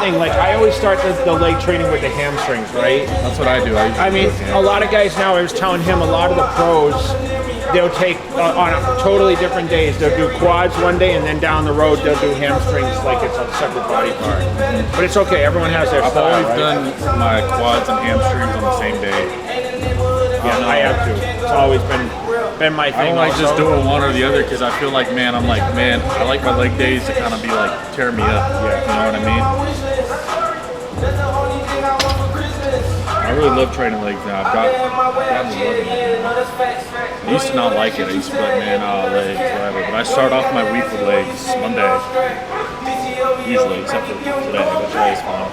thing. Like I always start the leg training with the hamstrings, right? That's what I do. I mean, a lot of guys now, I was telling him, a lot of the pros, they'll take on totally different days. They'll do quads one day, and then down the road they'll do hamstrings like it's a separate body part. But it's okay. Everyone has their style. I've always done my quads and hamstrings on the same day. Yeah, I have to. It's always been my thing. I don't like just doing one or the other because I feel like, man, I like my leg days to kind of be like tear me up. Yeah, you know what I mean? I really love training legs now. I've gotten to love it. I used to not like it. I used to be like, man, legs, whatever. But I start off my week with legs Monday, usually, except for today. But today's fine.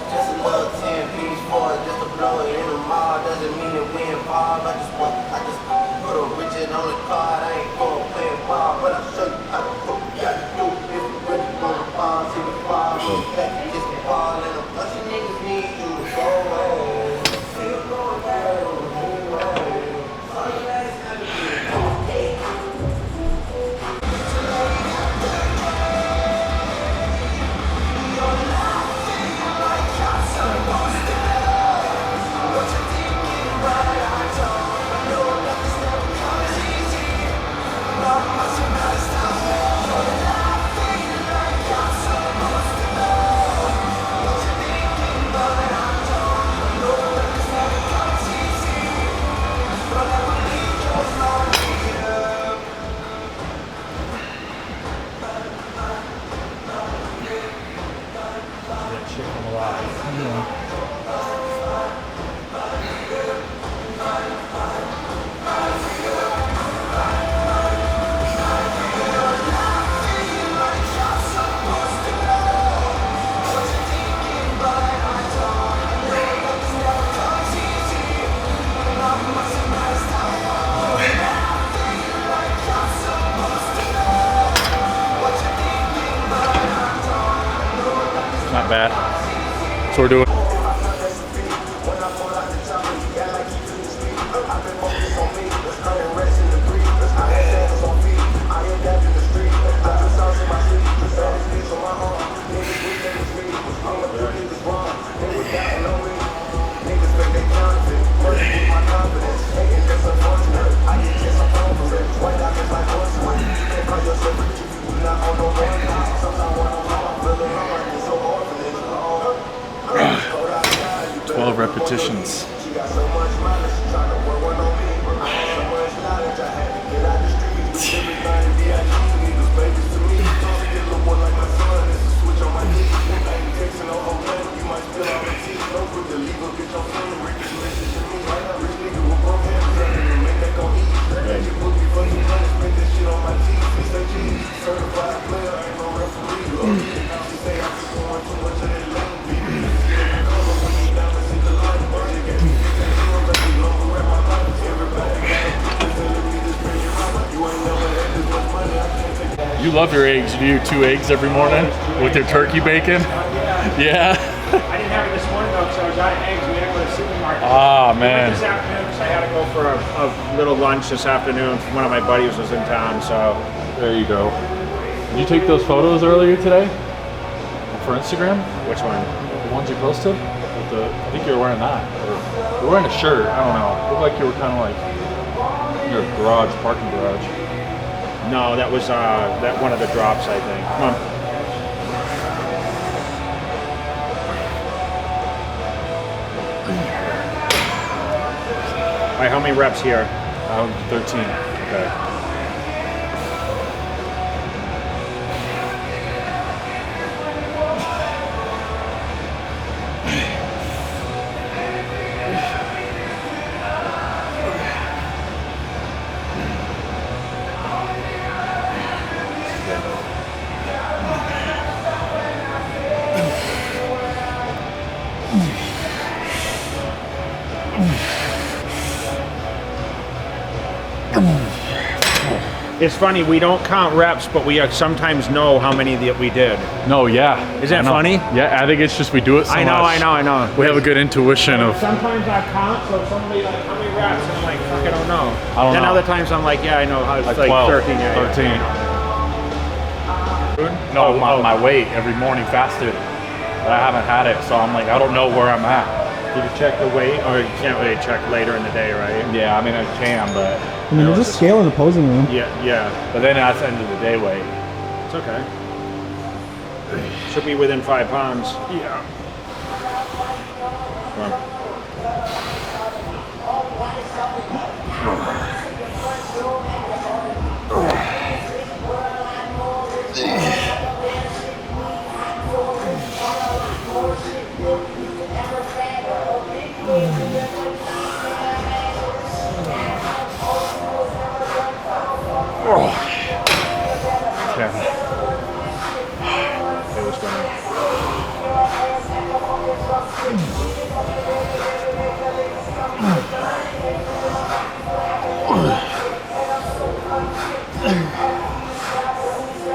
Not bad. That's what we're doing. Repetitions. You love your eggs. You do 2 eggs every morning with your turkey bacon? Yeah. I didn't have it this morning though because I was out of eggs. We had to go to the supermarket. Ah, man. This afternoon because I had to go for a little lunch this afternoon. One of my buddies was in town, so. There you go. Did you take those photos earlier today for Instagram? Which one? The ones you posted? With the, I think you were wearing that. You were wearing a shirt. I don't know. It looked like you were kind of like in your garage, parking garage. No, that was that one of the drops, I think. Come on. All right, how many reps here? 13. Okay. It's funny, we don't count reps, but we sometimes know how many that we did. No, yeah. Isn't that funny? Yeah, I think it's just we do it so much. I know. We have a good intuition of... Sometimes I count, so somebody like, how many reps? And I'm like, fuck, I don't know. Then other times I'm like, yeah, I know. It's like 12, 13, yeah. 13. No, my weight every morning fasted. but I haven't had it, so I'm like, I don't know where I'm at. Did you check the weight, or you can't really check later in the day, right? Yeah, I mean I can, but I mean, there's a scale in the posing room. Yeah. but then that's the end of the day weight. It's okay. Should be within 5 pounds. Yeah. Come on. It was funny.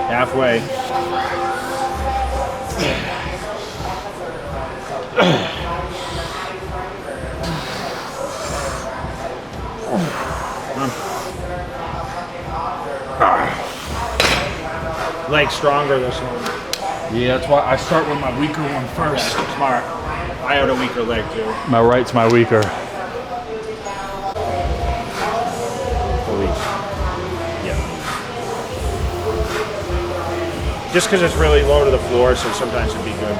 Halfway. Leg stronger this one. Yeah, that's why I start with my weaker one first. Smart. I had a weaker leg too. My right's my weaker. Yeah. Just because it's really low to the floor, so sometimes it'd be good.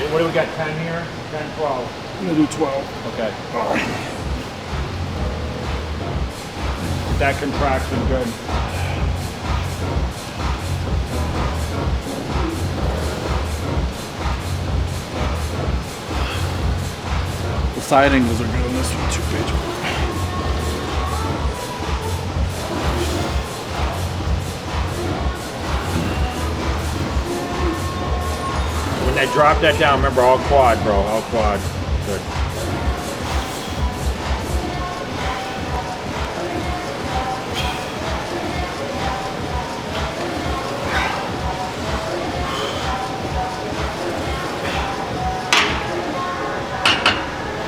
What do we got, 10 here? 10, 12? I'm gonna do 12. Okay. That contraction, good. The side angles are good on this one too, Paige. When they drop that down, remember, all quad, bro, all quad. Good.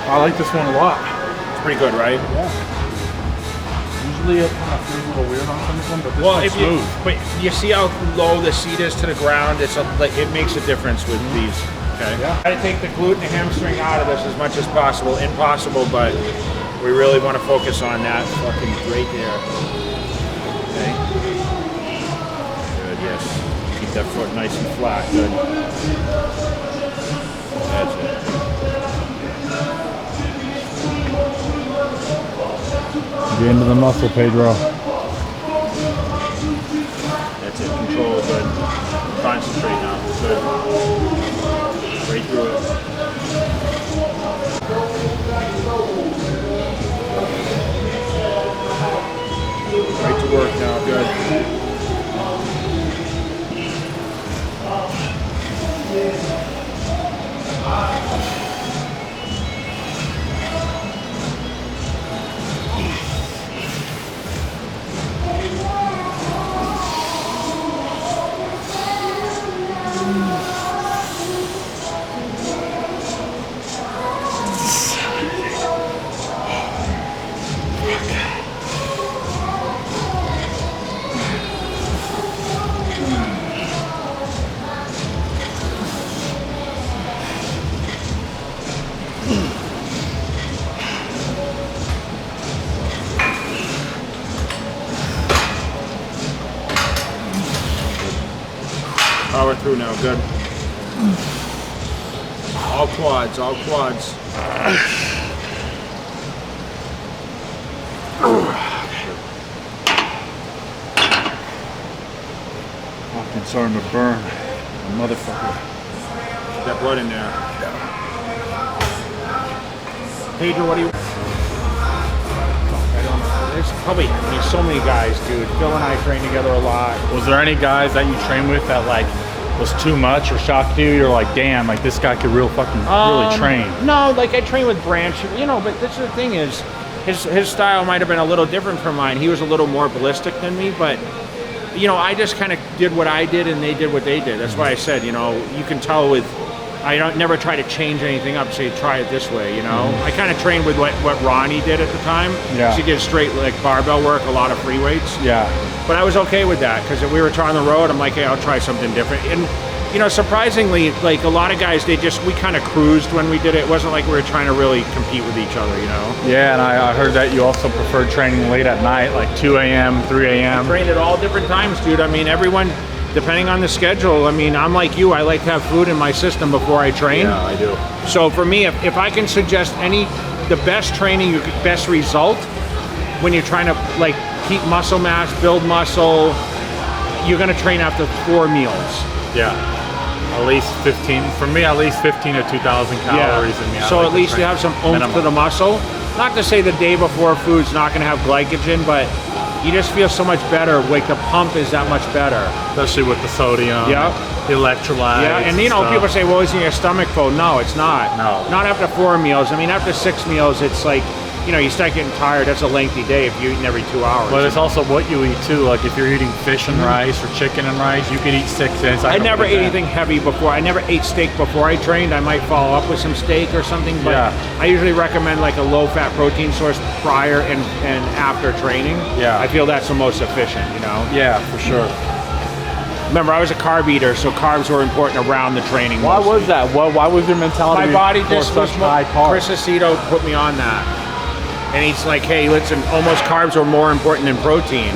I like this one a lot. It's pretty good, right? Yeah. Usually it kind of feels a little weird on this one, but this Well, one's if you, smooth. but you see how low the seat is to the ground? It's like it makes a difference with these. Okay. Yeah. Try to take the glute and the hamstring out of this as much as possible. Impossible, but we really want to focus on that fucking right there. Okay. Good. Yes. Keep that foot nice and flat. Good. That's it. The end of the muscle, Pedro. That's it. Control. Good. Concentrate now. Good. Right through it. Right to work now. Good. Power through now, good. All quads, all quads. Fucking starting to burn. Motherfucker. Get that blood in there. Pedro, what do you... I don't know. There's probably, I mean, so many guys, dude. Phil and I train together a lot. Was there any guys that you train with that like was too much or shocked you? You're like, damn, like this guy could really train. No, like I train with Branch, you know, but that's the thing is, his style might have been a little different from mine. He was a little more ballistic than me, but you know, I just kind of did what I did and they did what they did. That's why I said, you know, you can tell with, I don't never try to change anything up, say try it this way, you know. I kind of trained with what Ronnie did at the time. Yeah. She did straight like barbell work, a lot of free weights. Yeah. But I was okay with that because if we were trying the road, I'm like, hey, I'll try something different. And you know, surprisingly, like a lot of guys, we kind of cruised when we did it. It wasn't like we were trying to really compete with each other, you know? Yeah, and I heard that you also preferred training late at night, like 2 a.m., 3 a.m. Trained at all different times, dude. I mean, everyone, depending on the schedule, I mean, I'm like you, I like to have food in my system before I train. Yeah, I do. So for me, if I can suggest the best training, your best result, when you're trying to like keep muscle mass, build muscle, you're gonna train after 4 meals. Yeah. At least 15, for me, at least 15 to 2,000 calories in me. So at least you have some oomph to the muscle. Not to say the day before food's not gonna have glycogen, but you just feel so much better. Like the pump is that much better. Especially with the sodium, the electrolytes. Yeah, and you know, people say, well, isn't your stomach full? No, it's not. No. Not after 4 meals. I mean, after 6 meals, it's like, you know, you start getting tired. That's a lengthy day if you're eating every 2 hours. But it's also what you eat too. Like if you're eating fish and rice or chicken and rice, you could eat 6 days. I never ate anything heavy before. I never ate steak before I trained. I might follow up with some steak or something, but I usually recommend like a low-fat protein source prior and after training. Yeah. I feel that's the most efficient, you know? Yeah, for sure. Remember, I was a carb eater, so carbs were important around the training. Why was that? Why was your mentality? My body just was high carbs? Chris Aceto put me on that. And he's like, hey, listen, almost carbs are more important than protein.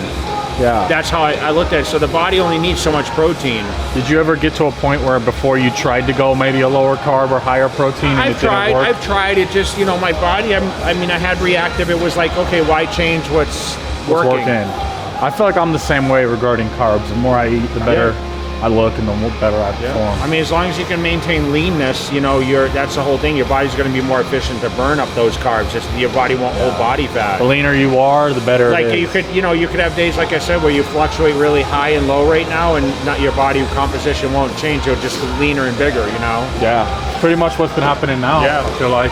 Yeah. That's how I looked at it. So the body only needs so much protein. Did you ever get to a point where before you tried to go maybe a lower carb or higher protein and it didn't work? I've tried it. Just, you know, my body, I mean, I had reactive. It was like, okay, why change what's working? I feel like I'm the same way regarding carbs. The more I eat, the better I look and the better I perform. I mean, as long as you can maintain leanness, you know, that's the whole thing. Your body's going to be more efficient to burn up those carbs. Just your body won't hold body fat. The leaner you are, the better like it is. you could, you know, you could have days, like I said, where you fluctuate really high and low right now, and not your body composition won't change. You're just leaner and bigger, you know. Yeah, it's pretty much what's been happening now. Yeah, I feel like.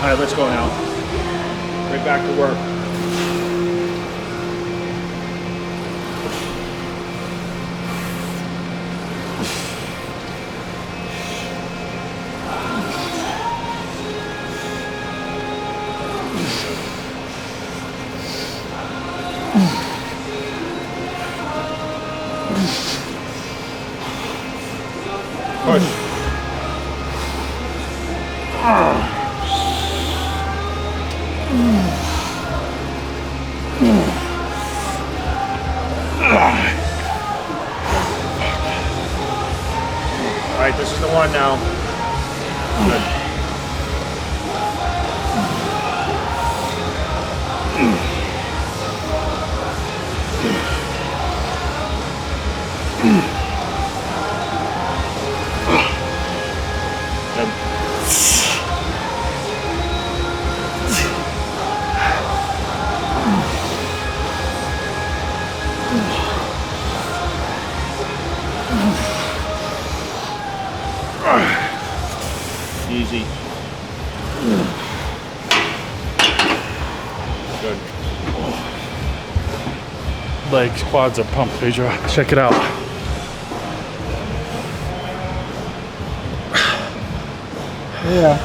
All right, let's go now. Right back to work. Push. All right, this is the one now. Good. Easy. Good. Legs, quads are pumped, Pedro. Check it out. Yeah.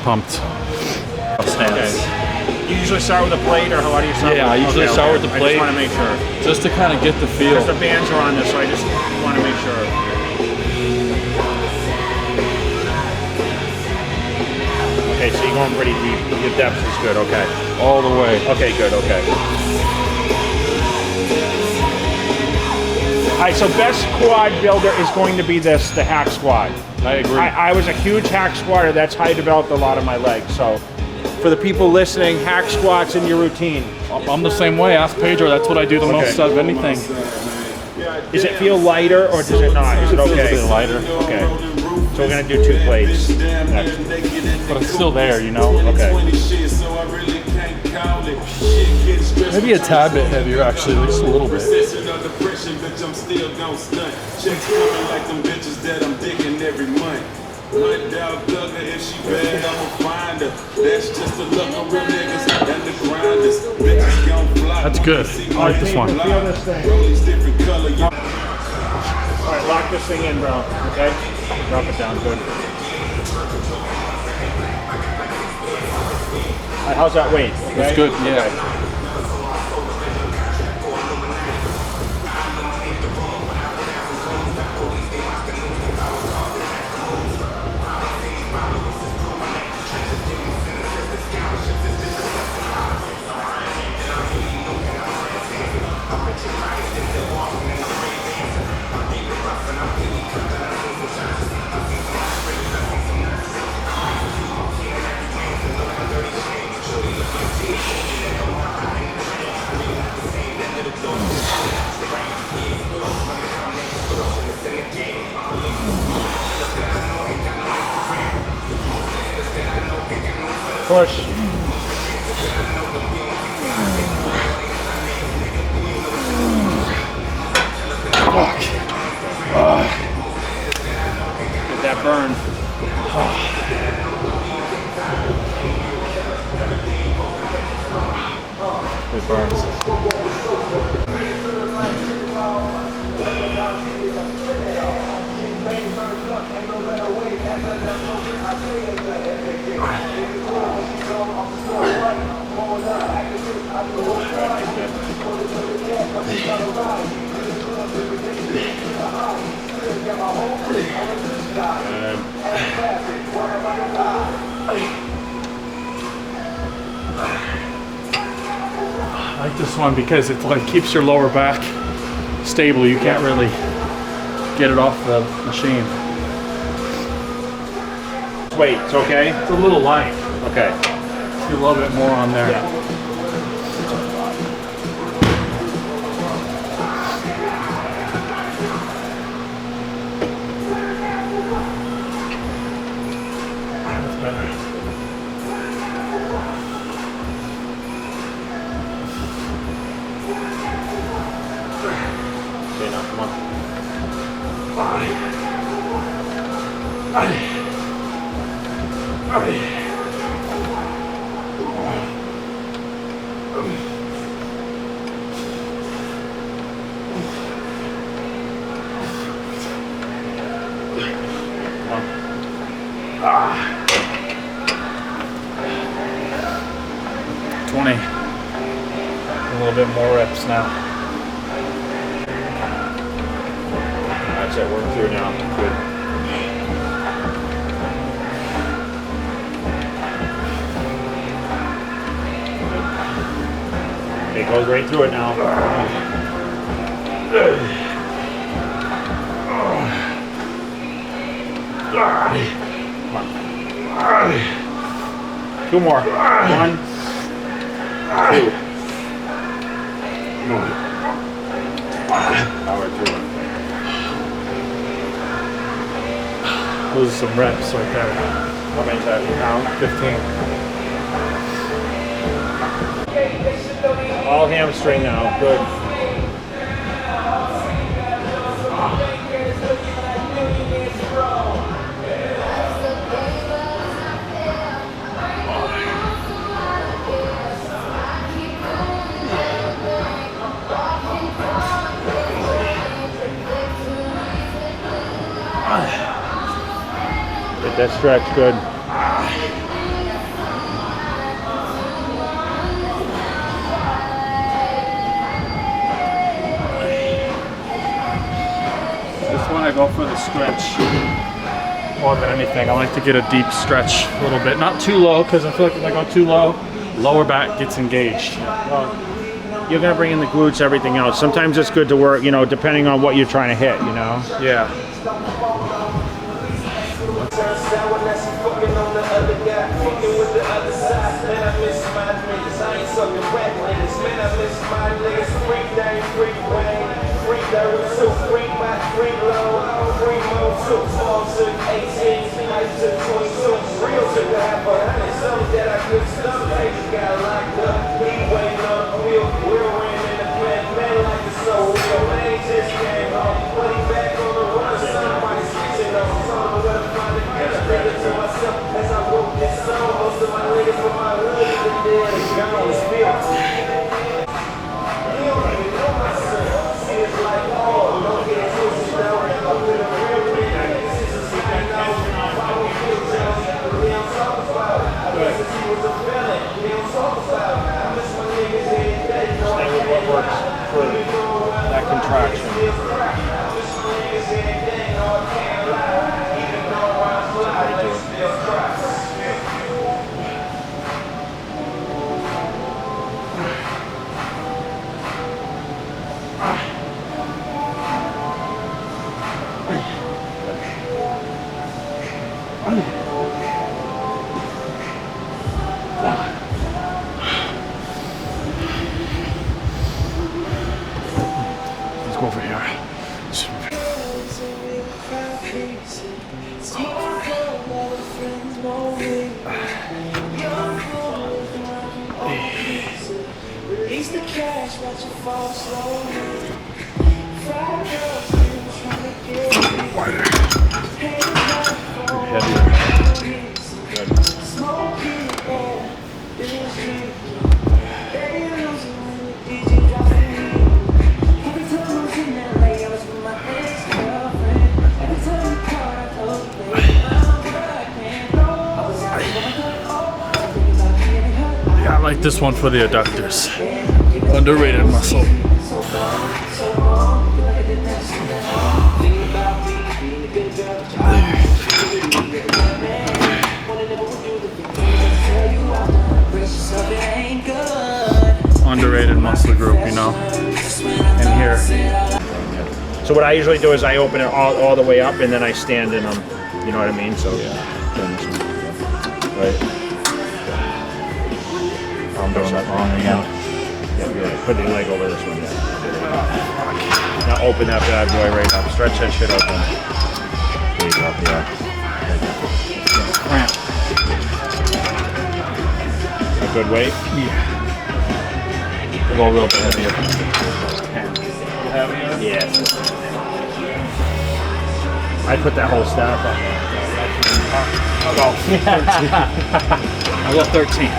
Pumped. Okay. You usually start with a plate, or how do you start? Yeah, I usually start with the plate. I just want to make sure. Just to kind of get the feel. Because the bands are on this, so I just want to make sure. Okay, so you're going pretty deep. Your depth is good, okay. All the way. Okay, good, okay. All right, so best quad builder is going to be the hack squat. I agree. I was a huge hack squatter. That's how I developed a lot of my legs. So for the people listening, hack squats in your routine. I'm the same way. Ask Pedro. That's what I do the most out of anything. Does it feel lighter or does it not? Is it okay? It's a bit lighter. Okay. So So we're gonna do 2 plates next. But it's still there, you know? Okay. Maybe a tad bit heavier, actually, just a little bit. If she bad, I'ma find her. That's just the luck of real niggas and the grinders. Bitches gon' fly. That's good. I like this one. Feel this thing. Alright, lock this thing in, bro. Okay? Drop it down. Good. Alright, how's that weight? Okay? That's good, yeah. Okay. Push. Get that burn. It burns. I like this one because it like keeps your lower back stable. You can't really get it off the machine. Wait, it's okay? It's a little light. Okay. Do a little bit more on there. Yeah. Okay, now come on. Ah. 20. A little bit more reps now. That's it, work through now. Good. It goes right through it now. Come on. 2 more. 1, 2. Power through it. Those are some reps right there. How many times you count? 15. All hamstring now. Good. Get that stretch good. This one I go for the stretch more than anything. I like to get a deep stretch a little bit. Not too low, because I feel like if I go too low, lower back gets engaged. Well, you're gonna bring in the glutes, everything else. Sometimes it's good to work, you know, depending on what you're trying to hit, you know? Yeah. Free That contraction. Let's go over here. I like this one for the adductors. Underrated muscle. Underrated muscle group, you know. And here. So what I usually do is I open it all the way up and then I stand in them. You know what I mean? So right. I'm doing that wrong again. Yeah. Put the leg over this one. Now open that bad boy right up. Stretch that shit open. There you go. Yeah. A good weight? Yeah. Go a little bit heavier. Yes. I put that whole staff on there. I'll go 13.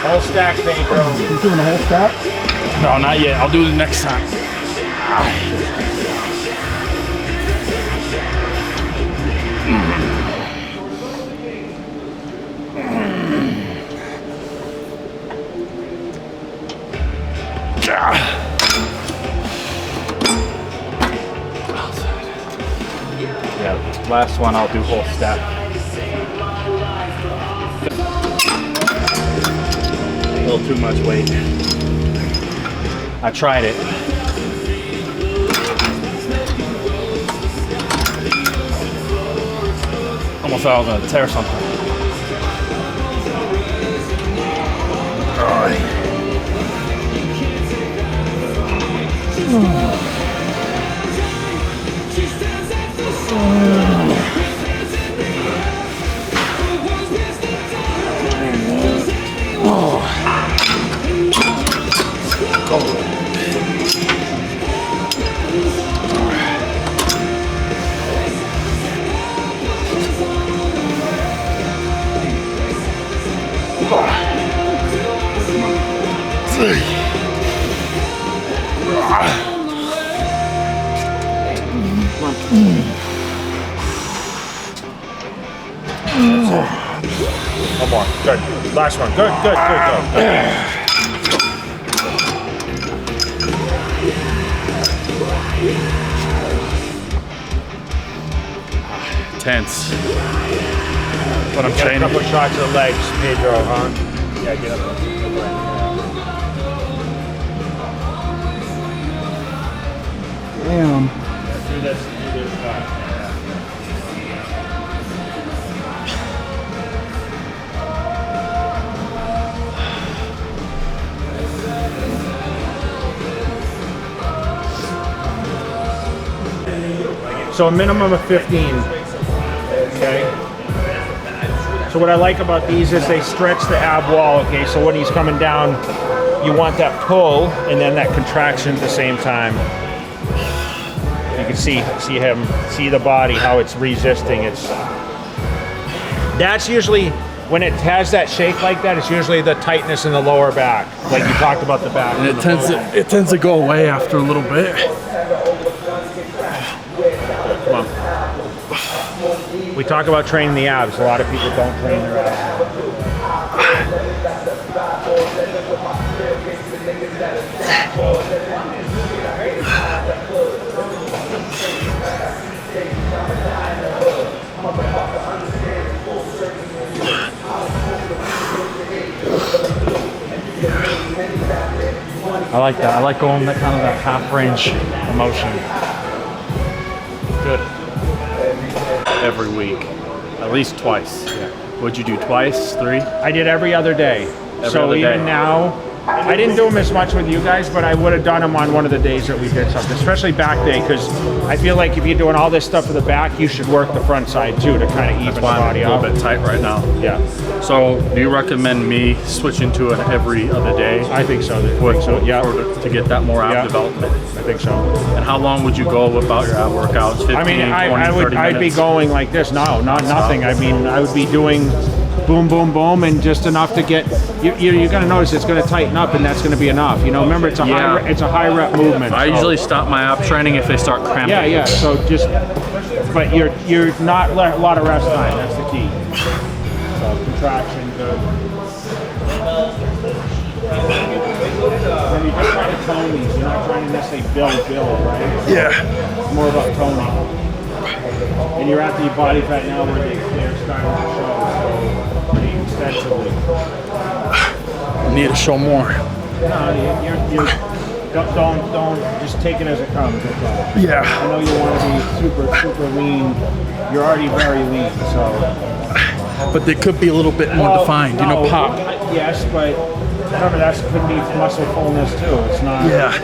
Whole stack, Pedro. You doing a whole stack? No, not yet. I'll do it next time. Yeah, last one I'll do whole stack. A little too much weight. I tried it. Almost thought I was gonna tear something. One more. Good. Last one. Good. 10s. But I'm Get a training. couple shots of the legs, Pedro, huh? Yeah, get up. Damn. Do this. So a minimum of 15. Okay. So what I like about these is they stretch the ab wall. Okay. So when he's coming down, you want that pull and then that contraction at the same time. You can see the body, how it's resisting. That's usually, when it has that shake like that, it's usually the tightness in the lower back. Like you talked about the back. And it tends to go away after a little bit. Come on. We talk about training the abs. A lot of people don't train their abs. I like that. I like going that kind of that half range of motion. Good. Every week, at least twice. Yeah. Would you do twice, 3? I did every other day. So other even day. now, I didn't do them as much with you guys, but I would have done them on one of the days that we did something, especially back day, because I feel like if you're doing all this stuff for the back, you should work the front side too to kind of even the body I'm a out. little bit tight right now. Yeah, So, do you recommend me switching to an every other day? I think so. Yeah, to get that more ab Yeah. development. I think so. And how long would you go about your ab workouts? 15, I mean, 20, I'd 30 be minutes? going like this. No, not nothing. I mean, I would be doing boom, boom, boom, and just enough to get. You're going to notice it's going to tighten up, and that's going to be enough. You know, remember it's a high rep movement. I usually stop my ab training if they start cramping. Yeah. So just, but you're not a lot of rest time. That's the key. So contraction, good. And you're just trying to tone these. You're not trying to necessarily build, right? Yeah. It's more about toning. And you're at the body fat now where they're starting to show so pretty extensively. I need to show more. No, you don't just take it as it comes. That's all. Yeah. I know you want to be super lean. You're already very lean, so. But they could be a little bit more defined, you know, pop. Yes, but remember that could be muscle fullness too. It's not. Yeah.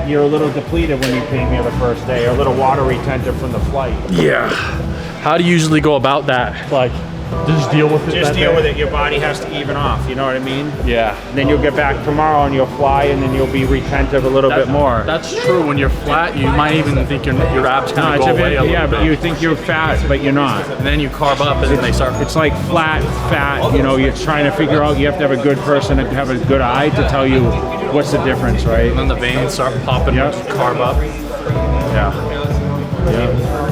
You're a little depleted when you came here the first day, or a little water retentive from the flight. Yeah. How do you usually go about that? Like, just deal with it. Just deal with it. Your body has to even off. You know what I mean? Yeah. And then you'll get back tomorrow and you'll fly, and then you'll be retentive a little bit more. That's true. When you're flat, you might even think your abs kind of go away a little yeah, bit. but you think you're fat, but you're not. And then you carb up, and then they start. It's like flat, fat. You know, you're trying to figure out. You have to have a good person to have a good eye to tell you what's the difference, right? And then the veins start popping. Yep. Carb up. Yeah.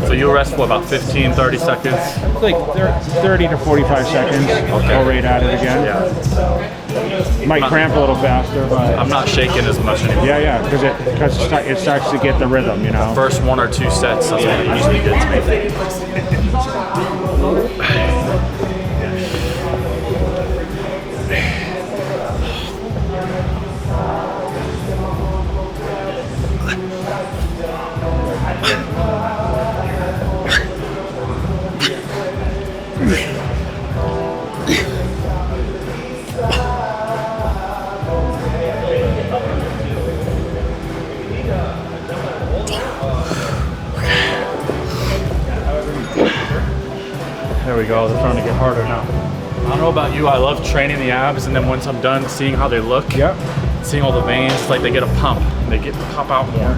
So you'll rest for about 15, 30 seconds. It's like 30 to 45 seconds. Okay. Go right at it again. Yeah. You might cramp a little faster, but I'm not shaking as much anymore. yeah, because it starts to get the rhythm, you know. First 1 or 2 sets, that's what it usually gets me. There we go, they're starting to get harder now. I don't know about you, I love training the abs, and then once I'm done seeing how they look, seeing all the veins, it's like they get a pump, and they pop out more.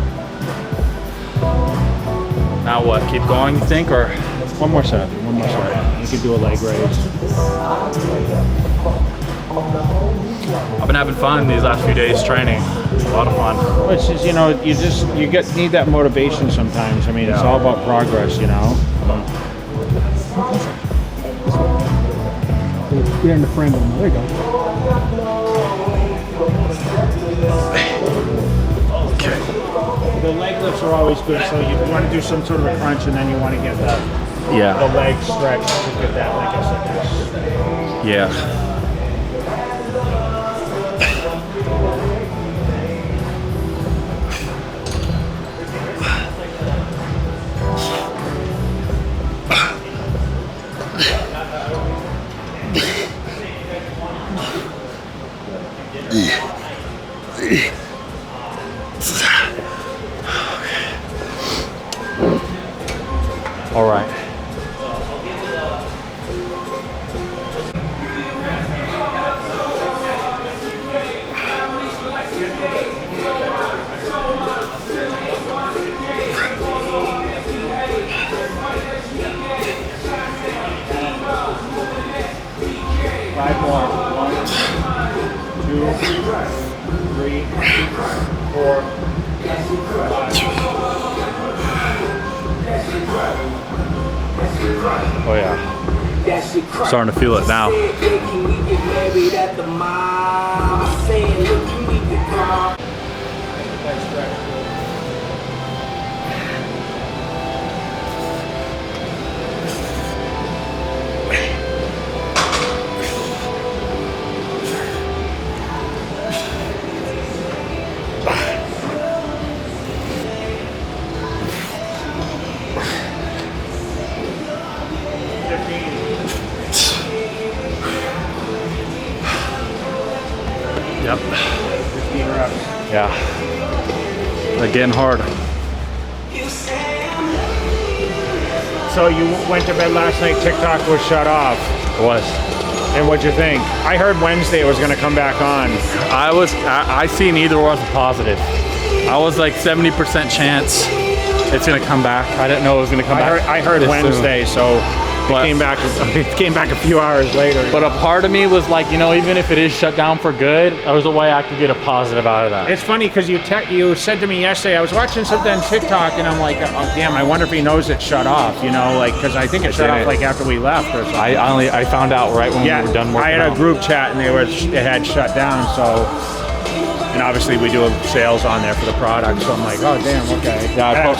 Now what, keep going you think, or? One more set. You could do a leg raise. I've been having fun these last few days training. A lot of fun. It's just, you know, you need that motivation sometimes. I mean, it's all about progress, you know. Get in the frame of them. There you go. Okay. The leg lifts are always good, so you want to do some sort of a crunch, and then you want to get the leg stretched to get that leg exercise. Yeah. All right. Five more. 1, 2, 3, 4, 5. Oh yeah. Starting to feel it now. Yep. 15 reps. Yeah. They're getting hard. So you went to bed last night, TikTok was shut off. It was. And what'd you think? I heard Wednesday it was gonna come back on. I seen either one as a positive. I was like 70% chance it's gonna come back. I didn't know it was gonna come back. I heard this Wednesday, so But- it came back a few hours later. But a part of me was like, you know, even if it is shut down for good, there was a way I could get a positive out of that. It's funny because you said to me yesterday, I was watching something on TikTok and I'm like, oh damn, I wonder if he knows it's shut off, you know, like, because I think it shut off like after we left or something. I found out right when we were done working I had a out. group chat and it had shut down, so, and obviously we do sales on there for the product, so I'm like, oh damn, okay. Yeah,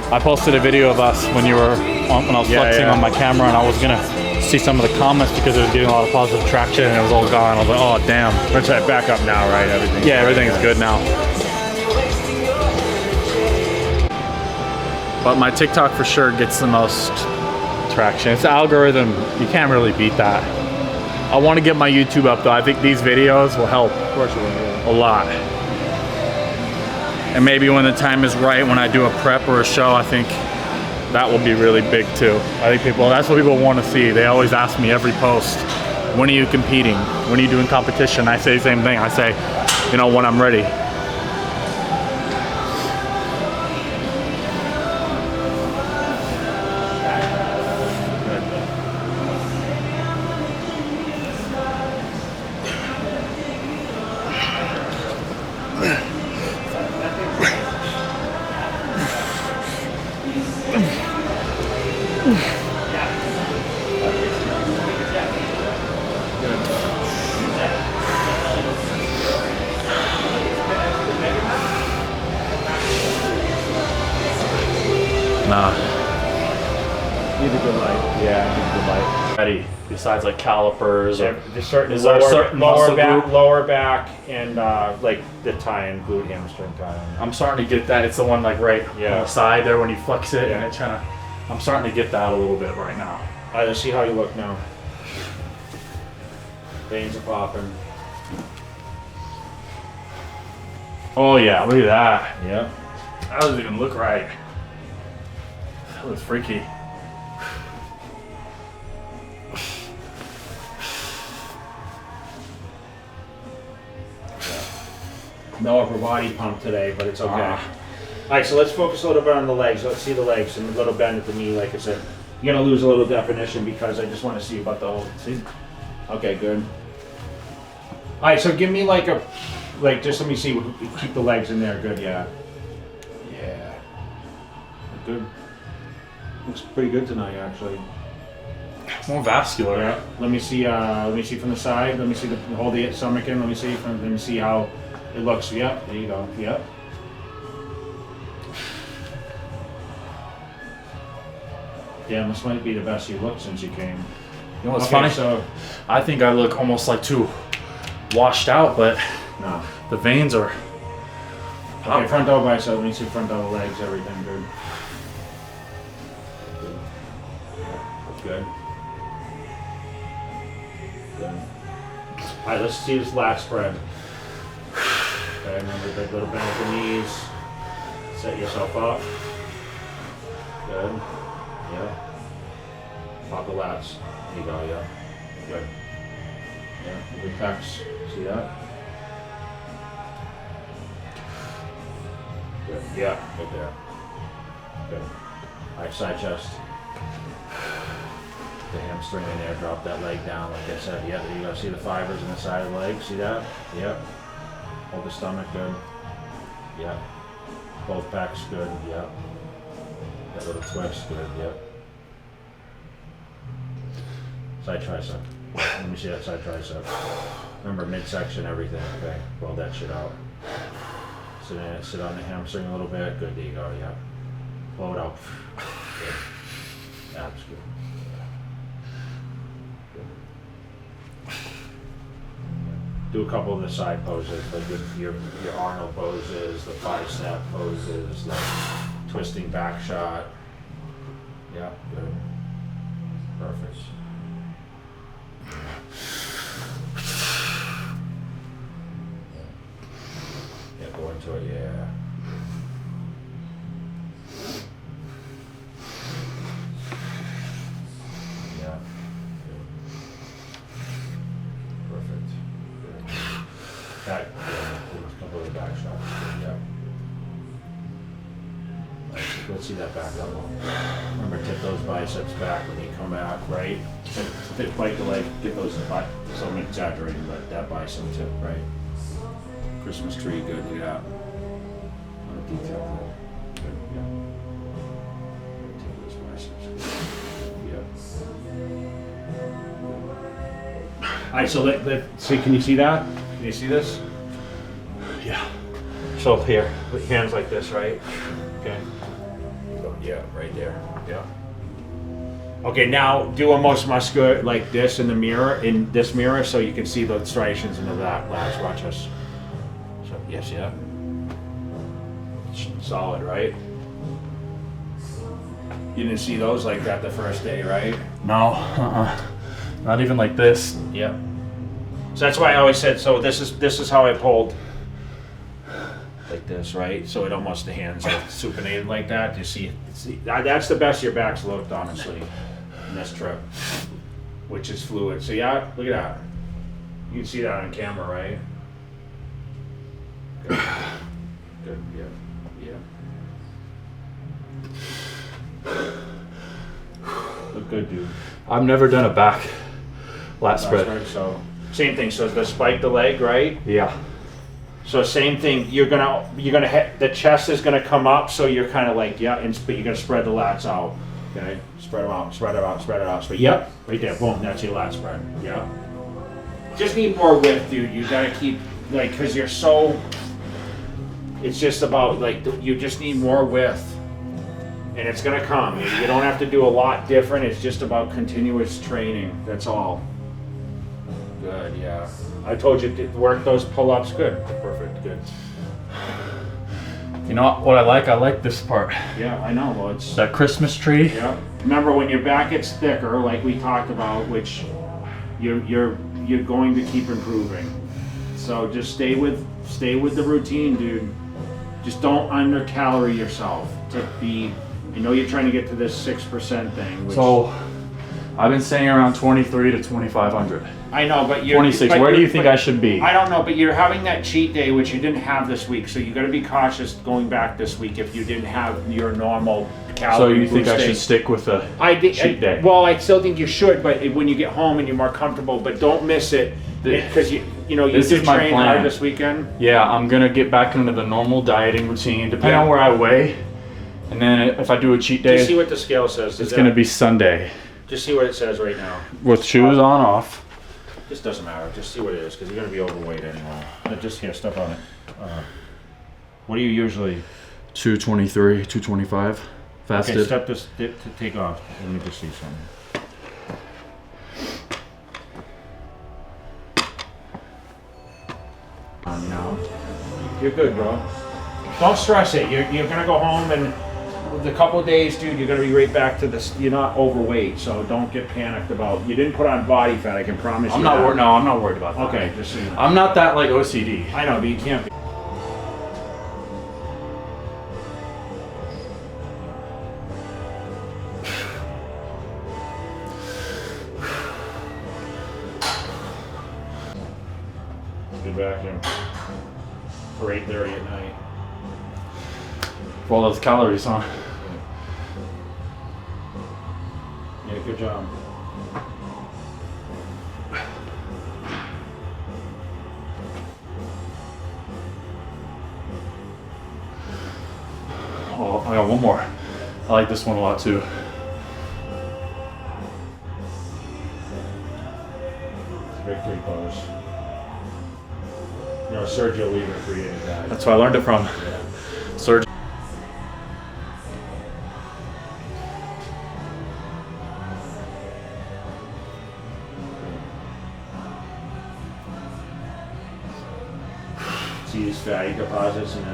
I posted a video of us when you were when I was flexing on my camera, and I was gonna see some of the comments because it was getting a lot of positive traction and it was all gone. I was like, oh damn. But it's back up now, right? Everything. Yeah, everything's good now. But my TikTok for sure gets the most traction. It's the algorithm. You can't really beat that. I want to get my YouTube up though. I think these videos will help. Of course it will. A lot. And maybe when the time is right, when I do a prep or a show, I think that will be really big too. I think that's what people want to see. They always ask me every post, when are you competing? When are you doing competition? I say the same thing. I say, you know, when I'm ready. Nah. Need a good light. Yeah, I need a good light. Ready. Besides like calipers or There's certain is there a certain muscle group? lower back, and like the tie and glute hamstring tie. I'm starting to get that. It's the one like right on Yeah. the side there when you flex it, and it kind of. I'm starting to get that a little bit right now. All right, let's see how you look now. Veins are popping. Oh yeah, look at that. Yep. That doesn't even look right. That was freaky. No upper body pump today, but it's okay. All right, so let's focus a little bit on the legs. Let's see the legs and a little bend at the knee, like I said. You're gonna lose a little definition because I just want to see about the whole. See? Okay, good. All right, so give me just let me see. Keep the legs in there. Good, yeah. Yeah. Good. Looks pretty good tonight, actually. More vascular. Yeah. Let me see. Let me see from the side. Let me see hold the stomach in. Let me see how it looks. Yep. There you go. Yep. Yeah, this might be the best you looked since you came. You know what's Okay, funny? so I think I look almost like too washed out, no. the veins are. Okay, front double bicep. Let me see front double legs. Everything good. Good. Good. All right, let's see this lat spread. Okay, remember the little bend at the knees. Set yourself up. Good. Yeah. Pop the lats. There you go, yeah. Good. Yeah, the pecs. See that? Good. Yeah, good there. Good. Alright, side chest. The hamstring in there, drop that leg down like I said. Yeah, you gotta see the fibers in the side of the leg. See that? Yep. Hold the stomach good. Yep. Both pecs good. Yep. That little twist good. Yep. Side tricep. Let me see that side tricep. Remember midsection, everything. Okay. Roll that shit out. Sit on the hamstring a little bit. Good. There you go. Yep. Blow it out. Good. Abs good. Do a couple of the side poses, like your Arnold poses, the bicep poses, the twisting back shot. Yeah, good. Perfect. Yeah, go into it, yeah. Yeah. Perfect. Back, a couple of the back shots. Yep. Let's see that back up. Remember, tip those biceps back when you come back, right? Bite the leg, get those, so I'm exaggerating, but that bicep tip, right? Christmas tree, good, look at that. On a detail, good, yeah. Tip those biceps. Yep. All right, so let see, can you see that? Can you see this? Yeah. So here, put your hands like this, right? Okay. Yeah, right there. Yeah. Okay, now do a most muscular like this in the mirror, in this mirror, so you can see the striations into that last. Watch us. So yes, yeah. Solid, right? You didn't see those like that the first day, right? No, not even like this. Yep. So that's why I always said. So this is how I pulled. Like this, right? So it almost, the hands are supinated like that. You see, that's the best your back's looked, honestly, in this trip, which is fluid. So yeah, look at that. You can see that on camera, right? Good. Good. Yeah. Look good, dude. I've never done a back lat spread. So same thing. So the spike the leg, right? Yeah. So same thing, you're gonna hit, the chest is gonna come up, so you're kind of like, yeah, but you're gonna spread the lats out, okay? Spread them out, spread it out, spread it out. Spread, yep, right there, boom, that's your lat spread, yeah. Just need more width, dude. You gotta keep, like, cause you're so, it's just about, like, you just need more width. And it's gonna come. You don't have to do a lot different, it's just about continuous training, that's all. Good, yeah. I told you to work those pull-ups. Good. Perfect. Good. You know what I like? I like this part. Yeah, I know. Well, it's That Christmas tree. yeah. Remember, when your back gets thicker, like we talked about, which you're going to keep improving. So just stay with the routine, dude. Just don't under-calorie yourself to be. I know you're trying to get to this 6% thing. Which, So I've been saying around 23 to 2,500. I know, but you're 26. but Where do you're- you think but- I should be? I don't know, but you're having that cheat day, which you didn't have this week. So you got to be cautious going back this week if you didn't have your normal calorie. So you think I boosting. should stick with the cheat day? Well, I still think you should, but when you get home and you're more comfortable, but don't miss it because you This did is my train plan. hard this weekend. Yeah, I'm gonna get back into the normal dieting routine, depending Yeah. on where I weigh. And then if I do a cheat Just see day, what the scale says. it's gonna be Sunday Just see what it says right now. with shoes on, off. Just doesn't matter. Just see what it is because you're gonna be overweight anyway. But just here, step on it. What do you usually? 223, 225 fasted. Okay, step this to take off. Let me just see something. Now, you're good, bro. Don't stress it. You're gonna go home and the couple of days, dude, you're gonna be right back to this. You're not overweight, so don't get panicked about. You didn't put on body fat. I can promise you. I'm not worried. No, I'm not worried about that. Okay, just so you know. I'm not that like OCD. I know, but you can't be. vacuum for 8:30 at night. For all those calories, huh? Yeah, good job. Oh, I got one more. I like this one a lot too. Victory pose. You know, Sergio Lever created that. That's where I learned it from. Sergio. See his fatty deposits in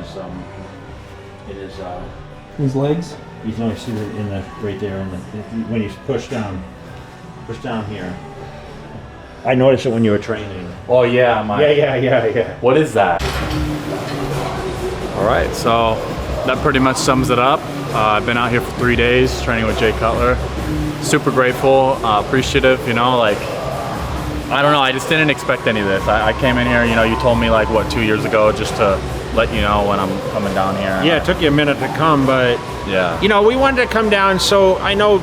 His legs. you can only see it in the right there in the when you push down here. I noticed it when you were training. Oh yeah, Yeah. What is that? All right, so that pretty much sums it up. I've been out here for 3 days training with Jay Cutler. Super grateful, appreciative, you know, like, I don't know, I just didn't expect any of this. I came in here, you know, you told me like, what, 2 years ago, just to let you know when I'm coming down here. Yeah, it took you a minute to come, but Yeah. you know, we wanted to come down, so I know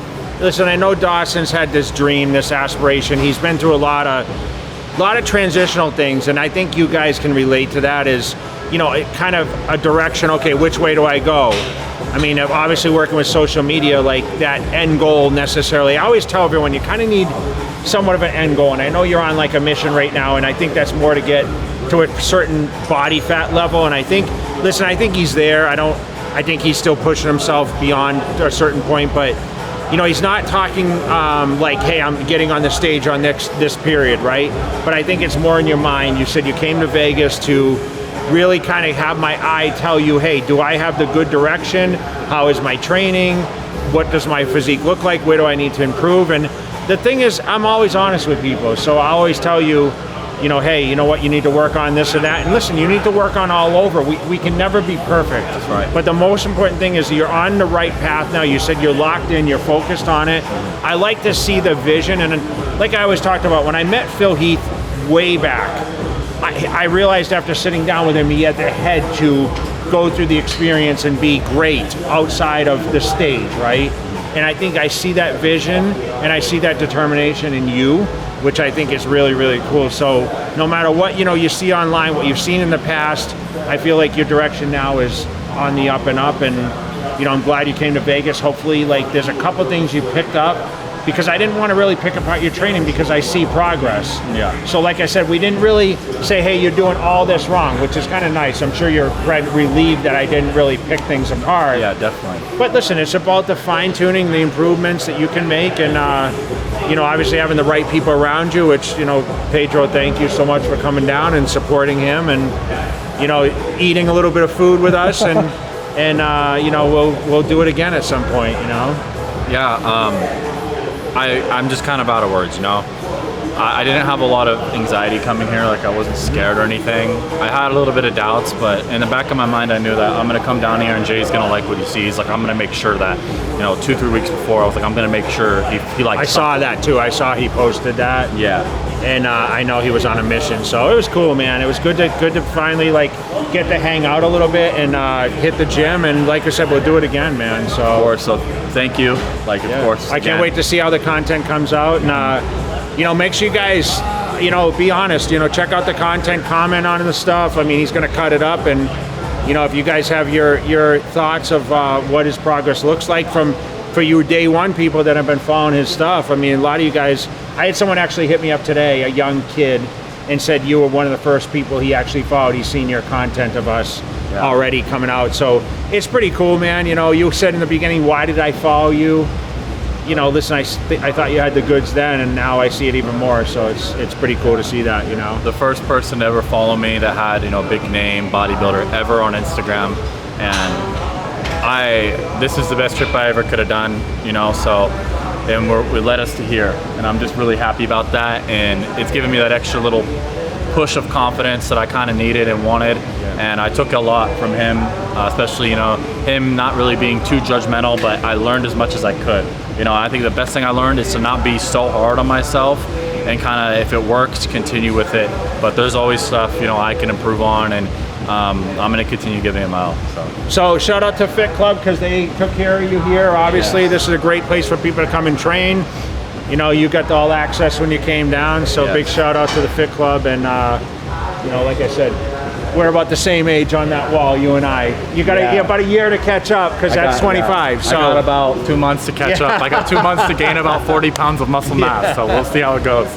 Dawson's had this dream, this aspiration. He's been through a lot of transitional things, and I think you guys can relate to that as, you know, it kind of a direction, okay, which way do I go? I mean, obviously working with social media, like that end goal necessarily. I always tell everyone you kind of need somewhat of an end goal, and I know you're on like a mission right now, and I think that's more to get to a certain body fat level, and I think he's there. I think he's still pushing himself beyond a certain point, but you know, he's not talking like, hey, I'm getting on the stage on this period, right? But I think it's more in your mind. You said you came to Vegas to really kind of have my eye tell you, hey, do I have the good direction? How is my training? What does my physique look like? Where do I need to improve? And the thing is, I'm always honest with people. So I always tell you, you know, hey, you know what, you need to work on this or that. And listen, you need to work on all over. We can never be perfect. That's right. But the most important thing is you're on the right path now. You said you're locked in, you're focused on it. I like to see the vision. And like I always talked about, when I met Phil Heath way back, I realized after sitting down with him, he had the head to go through the experience and be great outside of the stage, right? And I think I see that vision and I see that determination in you, which I think is really, really cool. So no matter what, you know, you see online, what you've seen in the past, I feel like your direction now is on the up and up. And, you know, I'm glad you came to Vegas. Hopefully, like, there's a couple things you picked up, because I didn't want to really pick apart your training because I see progress. Yeah. So like I said, we didn't really say, hey, you're doing all this wrong, which is kind of nice. I'm sure you're relieved that I didn't really pick things apart. Yeah, definitely. But listen, it's about the fine tuning, the improvements that you can make, and you know, obviously having the right people around you, which, you know, Pedro, thank you so much for coming down and supporting him, and, you know, eating a little bit of food with us, and you know, we'll do it again at some point, you know. Yeah, I'm just kind of out of words, you know. I didn't have a lot of anxiety coming here, like I wasn't scared or anything. I had a little bit of doubts, but in the back of my mind I knew that I'm gonna come down here and Jay's gonna like what he sees. Like, I'm gonna make sure that, you know, 2-3 weeks before, I was like, I'm gonna make sure he likes. I saw that too. I saw he posted that. Yeah. And I know he was on a mission, so it was cool, man. It was good to finally like get to hang out a little bit and hit the gym. And like I said, we'll do it again, man. So, Of course, so thank you. Like, yeah. of course. I can't wait to see how the content comes out. And you know, make sure you guys, you know, be honest. You know, check out the content, comment on the stuff. I mean, he's gonna cut it up, and you know, if you guys have your thoughts of what his progress looks like for you day one people that have been following his stuff. I mean, a lot of you guys, I had someone actually hit me up today, a young kid, and said you were one of the first people he actually followed. He's seen your content of us already coming out. So it's pretty cool, man. You know, you said in the beginning, why did I follow you? You know, listen, I thought you had the goods then, and now I see it even more. So it's pretty cool to see that, you know. The first person to ever follow me that had, you know, big name bodybuilder ever on Instagram, and this is the best trip I ever could have done, you know. So, and we led us to here, and I'm just really happy about that, and it's given me that extra little push of confidence that I kind of needed and wanted. And I took a lot from him, especially, you know, him not really being too judgmental, but I learned as much as I could. You know, I think the best thing I learned is to not be so hard on myself and kind of if it works, continue with it. But there's always stuff, you know, I can improve on, and I'm going to continue giving them out. So shout out to Fit Club because they took care of you here. Obviously, this is a great place for people to come and train. You know, you got all access when you came down, so big shout out to the Fit Club. And you know, like I said, we're about the same age on that wall, you and I. You got about a year to catch up because that's 25. So I got about 2 months to catch up. I got 2 months to gain about 40 pounds of muscle mass, so we'll see how it goes.